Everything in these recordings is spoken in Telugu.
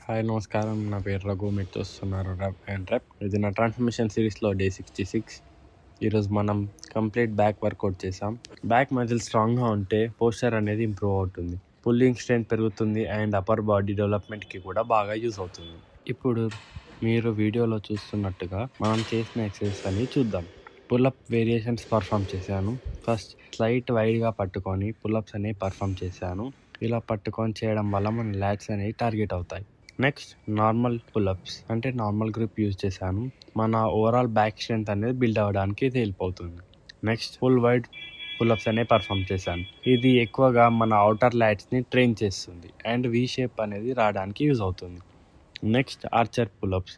హాయ్ నమస్కారం. నా పేరు రఘు. మీరు చూస్తున్నారు రబ్ అండ్ రెప్. ఇది నా ట్రాన్స్ఫర్మేషన్ సిరీస్లో డే 66. ఈరోజు మనం కంప్లీట్ బ్యాక్ వర్కౌట్ చేసాం. బ్యాక్ మజిల్ స్ట్రాంగ్గా ఉంటే పోస్చర్ అనేది ఇంప్రూవ్ అవుతుంది, పుల్లింగ్ స్ట్రెంత్ పెరుగుతుంది అండ్ అప్పర్ బాడీ డెవలప్మెంట్కి కూడా బాగా యూజ్ అవుతుంది. ఇప్పుడు మీరు వీడియోలో చూస్తున్నట్టుగా మనం చేసిన ఎక్సర్సైజ్ అని చూద్దాం. పుల్అప్ వేరియేషన్స్ పర్ఫామ్ చేశాను. ఫస్ట్ స్లైట్ వైడ్గా పట్టుకొని పుల్అప్స్ అనేవి పర్ఫామ్ చేశాను. ఇలా పట్టుకొని చేయడం వల్ల మన ల్యాట్స్ అనేవి టార్గెట్ అవుతాయి. నెక్స్ట్ నార్మల్ పుల్అప్స్ అంటే నార్మల్ గ్రిప్ యూజ్ చేశాను. మన ఓవరాల్ బ్యాక్ స్ట్రెంత్ అనేది బిల్డ్ అవ్వడానికి ఇది హెల్ప్ అవుతుంది. నెక్స్ట్ ఫుల్ వైడ్ పుల్అప్స్ అనేవి పర్ఫామ్ చేశాను. ఇది ఎక్కువగా మన అవుటర్ ల్యాట్స్ని ట్రైన్ చేస్తుంది అండ్ వీ షేప్ అనేది రావడానికి యూజ్ అవుతుంది. Next Archer pull-ups.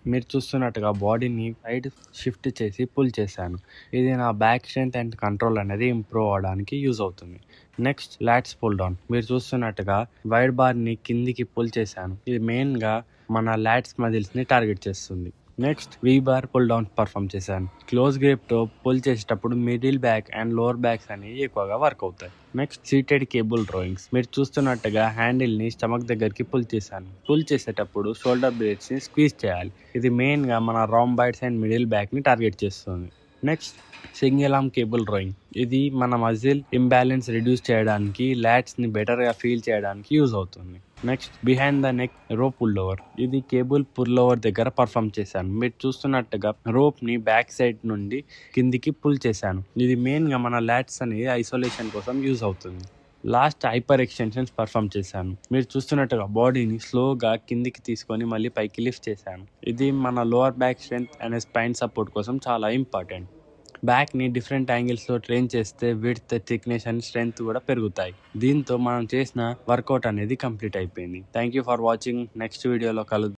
మీరు చూస్తున్నట్టుగా బాడీని సైడ్ షిఫ్ట్ చేసి పుల్ చేశాను. ఇది నా బ్యాక్ స్ట్రెంత్ అండ్ కంట్రోల్ అనేది ఇంప్రూవ్ అవ్వడానికి యూజ్ అవుతుంది. Next lats pull down. మీరు చూస్తున్నట్టుగా వైడ్ బార్ని కిందికి పుల్ చేశాను. ఇది మెయిన్గా మన లాట్స్ మజిల్స్ని టార్గెట్ చేస్తుంది. Next V bar pull down perform చేశాను. క్లోజ్ గ్రిప్తో పుల్ చేసేటప్పుడు middle back and lower backs అనేవి ఎక్కువగా వర్క్ అవుతాయి. Next seated cable drawings. మీరు చూస్తున్నట్టుగా హ్యాండిల్ని స్టమక్ దగ్గరికి పుల్ చేశాను. పుల్ చేసేటప్పుడు షోల్డర్ బ్లేడ్స్ని స్క్వీజ్ చేయాలి. ఇది మెయిన్గా మన రాంబాయిడ్స్ అండ్ మిడిల్ బ్యాక్ని టార్గెట్ చేస్తుంది. Next single arm cable drawing. ఇది మన మజిల్ ఇంబ్యాలెన్స్ రిడ్యూస్ చేయడానికి, ల్యాట్స్ని బెటర్గా ఫీల్ చేయడానికి యూజ్ అవుతుంది. Next behind the neck rope pull over. ఇది కేబుల్ పుల్ ఓవర్ దగ్గర పర్ఫామ్ చేశాను. మీరు చూస్తున్నట్టుగా రోప్ని బ్యాక్ సైడ్ నుండి కిందికి పుల్ చేశాను. ఇది మెయిన్గా మన ల్యాట్స్ అనేది ఐసోలేషన్ కోసం యూజ్ అవుతుంది. లాస్ట్ హైపర్ ఎక్స్టెన్షన్స్ పర్ఫామ్ చేశాను. మీరు చూస్తున్నట్టుగా బాడీని స్లోగా కిందికి తీసుకొని మళ్ళీ పైకి లిఫ్ట్ చేశాను. ఇది మన lower back strength and spine support కోసం చాలా ఇంపార్టెంట్. బ్యాక్ని డిఫరెంట్ యాంగిల్స్లో ట్రైన్ చేస్తే విడ్త్, థిక్నెస్ అండ్ స్ట్రెంత్ కూడా పెరుగుతాయి. దీంతో మనం చేసిన వర్కౌట్ అనేది కంప్లీట్ అయిపోయింది. Thank you for watching. Next వీడియోలో కలుద్దాం.